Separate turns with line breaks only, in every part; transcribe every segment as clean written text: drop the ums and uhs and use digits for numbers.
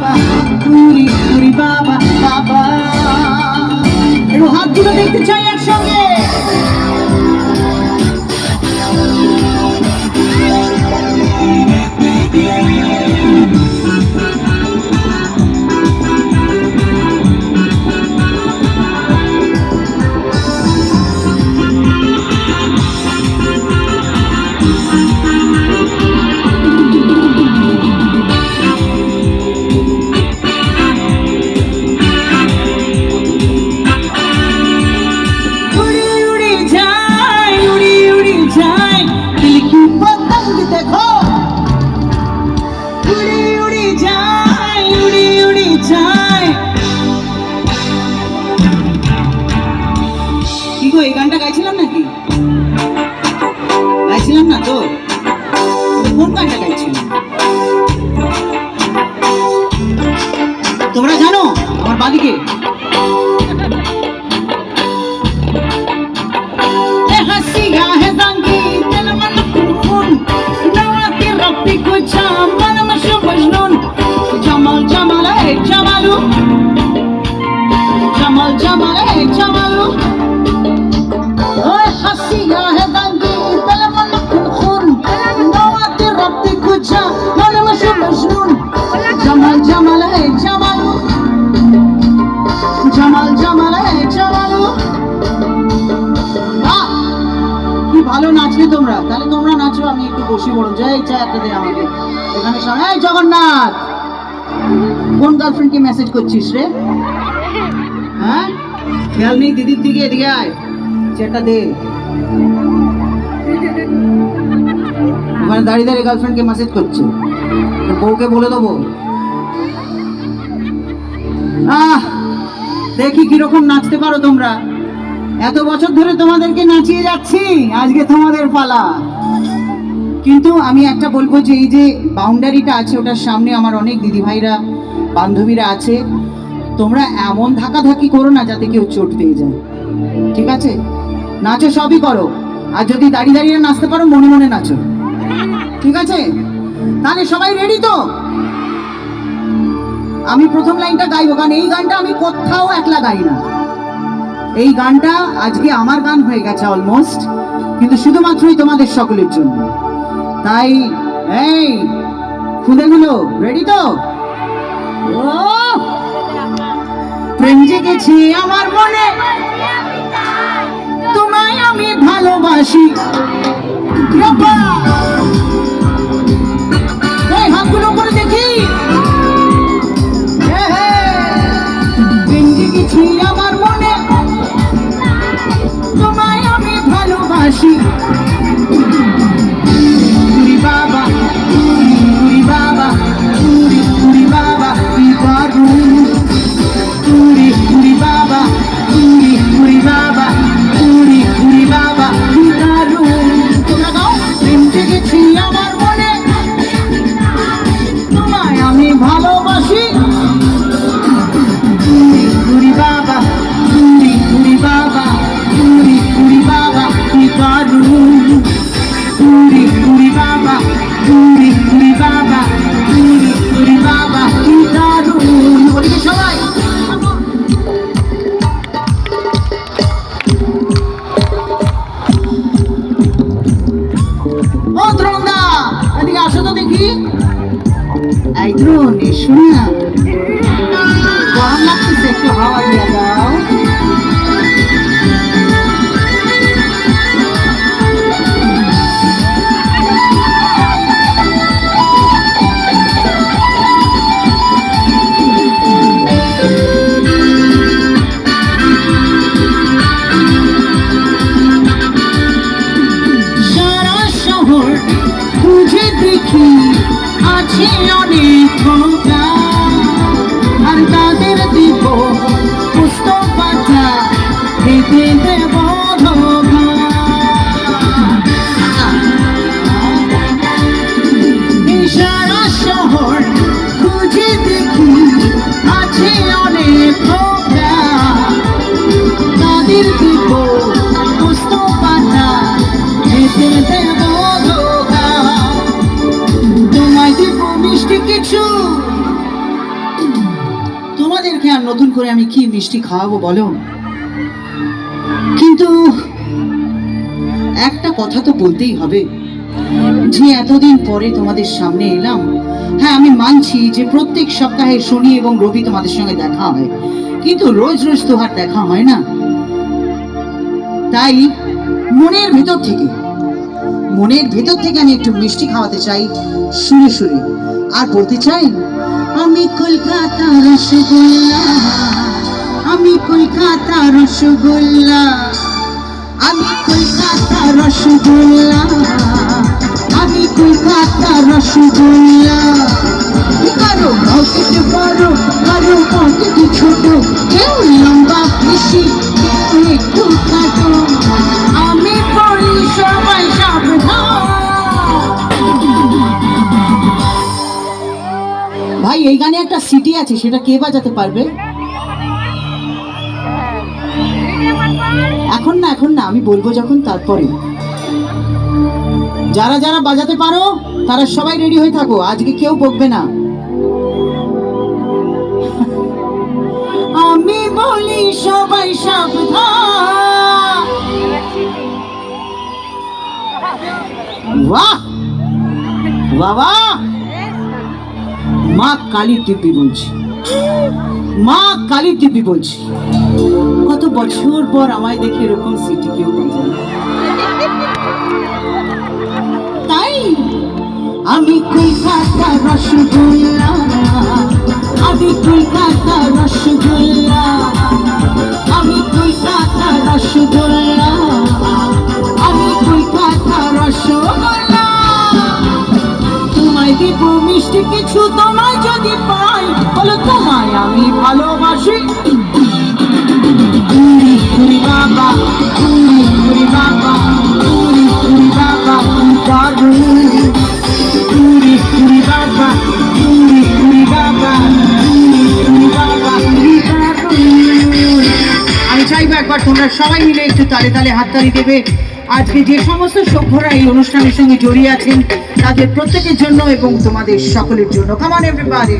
বাবা উরি উরি বাবা বাবা। একটু হাতগুলো দেখতে চাই একসঙ্গে। এই গানটা গাইছিলাম নাকি? গাইছিলাম না তো? কোন গানটা গাইছিলাম তোমরা জানো? আমার বাদিকে জামাল জামাল জামালু জামাল জামাল জামালু জামাল জামাল জামালু জামাল জামাল জামালু। কি ভালো নাচলে তোমরা। তাহলে তোমরা নাচো, আমি একটু বসি বড় যাই চা একটা দে আমাকে এখানে সামনে। এই জগন্নাথ, কোন গার্লফ্রেন্ডকে মেসেজ করছিস রে? হ্যাঁ খেয়াল নেই দিদির দিকে, এদিকে আয় চাটা দে। ওখানে দাঁড়িয়ে দাঁড়িয়ে গার্লফ্রেন্ডকে মেসেজ করছে, বউকে বলে দেবো। দেখি কিরকম নাচতে পারো তোমরা। এত বছর ধরে তোমাদেরকে নাচিয়ে যাচ্ছি, আজকে তোমাদের পালা। কিন্তু আমি একটা বলবো যে এই যে বাউন্ডারিটা আছে ওটার সামনে আমার অনেক দিদিভাইরা বান্ধবীরা আছে, তোমরা এমন ধাক্কাধাক্কি করো না যাতে কেউ চোট পেয়ে যায়, ঠিক আছে? নাচো, সবই করো। আর যদি দাঁড়িয়ে দাঁড়িয়ে নাচতে পারো মনে মনে নাচো, ঠিক আছে? তাহলে সবাই রেডি তো? আমি প্রথম লাইনটা গাইবো, কারণ এই গানটা আমি কোথাও একলা গাই না। এই গানটা আজকে আমার গান হয়ে গেছে অলমোস্ট, কিন্তু শুধুমাত্রই তোমাদের সকলের জন্য। তাই এই খুদেগুলো রেডি তো? ও প্রেম জেগেছে আমার মনে, তোমায় আমি ভালোবাসি। হাতগুলো করে দেখি। প্রেম জেগেছে আমার মনে, তোমায় আমি ভালোবাসি। উরি বাবা উরি বাবা উরি উরি বাবা কি দারুণ। উরি উরি বাবা উরি উরি বাবা উরি উরি বাবা কি দারুণ। তোমরা গাও। প্রেম জেগেছে আমার মনে, তোমায় আমি ভালোবাসি। উরি উরি বাবা উরি উরি বাবা উরি উরি বাবা কি দারুণ। উরি উরি বাবা উরি উরি বাবা উরি উরি বাবা কি দারুণ। বলি সবাই। ও দ্রোণদা এদিকে আসো তো দেখি। এই দ্রোণ এসো না, গরম লাগতেছে, একটু হাওয়া দিয়ে দাও। সারা শহর খুঁজে দেখি আছে অনেক খোঁজা, আর তাদের দিব পুস্তক পাতা খেতে দেব ধোঁকা। সারা শহর খুঁজে দেখি আছে অনেক খোঁজা, তাদের দিব পুস্তক পাতা খেতে দেব ধোঁকা। তোমায় দিব মিষ্টি কিছু, তোমাদেরকে আর নতুন করে আমি কি মিষ্টি খাওয়াবো বলো? কিন্তু একটা কথা তো বলতেই হবে, যে এতদিন পরে তোমাদের সামনে এলাম। হ্যাঁ, আমি মানছি যে প্রত্যেক সপ্তাহে শনি এবং রবি তোমাদের সঙ্গে দেখা হয়, কিন্তু রোজ রোজ তো আর দেখা হয় না। তাই মনের ভেতর থেকে আমি একটু মিষ্টি খাওয়াতে চাই সুরে সুরে, আর বলতে চাই, আমি কলকাতা রসগোল্লা, আমি কলকাতা রসগোল্লা, আমি কলকাতা রসগোল্লা, আমি কলকাতা রসগোল্লা। কারো পকেট বড়, কারো পকেট ছোট, কেউ লম্বা বেশি, কেউ একটু খাটো, আমি বলি সবাই সাবধান। ভাই, এই গানে একটা সিটি আছে, সেটা কে বাজাতে পারবে? এখন না, আমি বলবো যখন তারপরে। যারা যারা বাজাতে পারো তারা সবাই রেডি হয়ে থাকো, আজকে কেউ বকবে না। আমি বলি সবাই সাবধান। বাহ বাবা, মা কালী দিব্যি বলছি, মা কালী দিব্যি বলছি, কত বছর পর আমায় দেখে এরকম সিটি কেউ বাজায়। তাই আমি কলকাতা রসগোল্লা, আমি কলকাতা রসগোল্লা, আমি কলকাতা রসগোল্লা, আমি কলকাতা রসগোল্লা। তোমায় দেব মিষ্টি কিছু, তোমায় যদি পাই, বলো তোমায় আমি ভালোবাসি। পুরি পুরি বাবা, পুরি পুরি বাবা, পুরি পুরি বাবা, দারুণ। পুরি পুরি বাবা, পুরি পুরি বাবা, পুরি পুরি বাবা, দারুণ। আমি চাইবো একবার তোমরা সবাই মিলে একটু তালে তালে হাততালি দেবে। আজকে যে সমস্ত সভ্যরা এই অনুষ্ঠানের সঙ্গে জড়িয়ে আছেন তাদের প্রত্যেকের জন্য এবং তোমাদের সকলের জন্য। Come on everybody.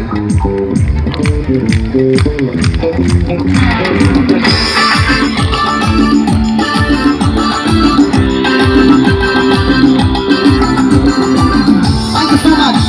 Thank you so much.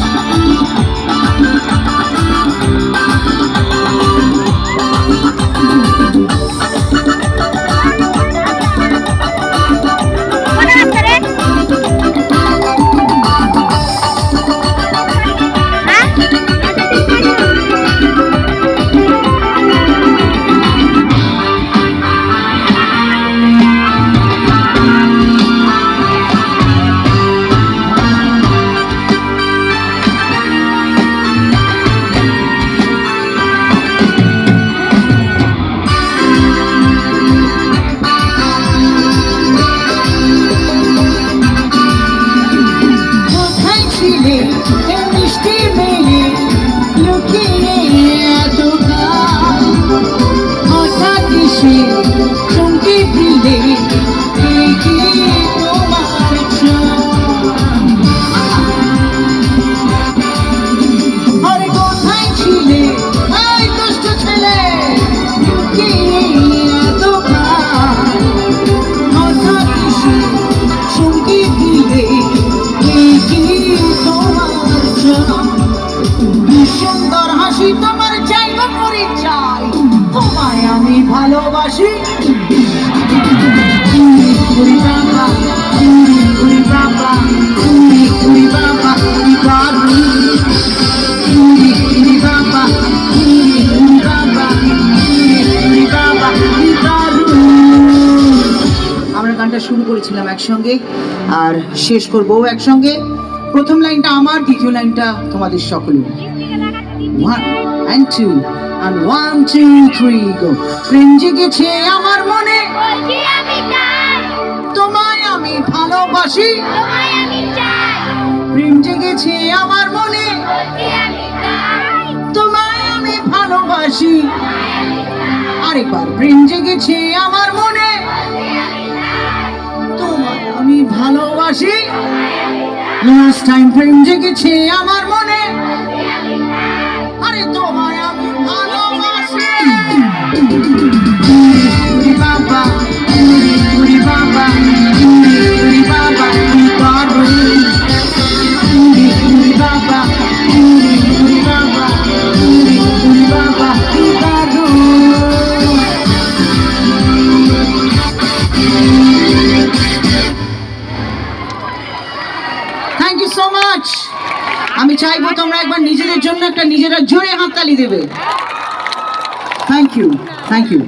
সুন্দর হাসি তোমার চাইবো পরিচয়, তোমায় আমি ভালোবাসি। পুরি পুরি বাবা, পুরি পুরি বাবা, পুরি পুরি বাবা, দারুণ। পুরি পুরি বাবা, পুরি পুরি বাবা, পুরি পুরি বাবা, দারুণ। আমরা গানটা শুরু করেছিলাম একসঙ্গে আর শেষ করবো একসঙ্গে। প্রথম লাইনটা আমার, দ্বিতীয় লাইনটা তোমাদের সকলের। 1 and 2 and 1 2 3 go। প্রেম জেগেছে আমার মনে, তোমায় আমি ভালোবাসি। প্রেম জেগেছে আমার মনে, তোমায় আমি ভালোবাসি। আরেকবার, প্রেম জেগেছে আমার মনে, তোমায় আমি ভালোবাসি। লাস্ট টাইম, প্রেম জেগেছে আমার মনে, আরে তোমায় আমি ভালোবাসি। উরি বাবা, উরি বাবা, উরি বাবা, কি দারুণ। উরি বাবা, উরি বাবা, উরি বাবা, কি দারুণ। Thank you so much. আমি চাইবো তোমরা একবার নিজেদের জন্য একটা নিজেরা জোরে হাততালি দেবে। Thank you, thank you.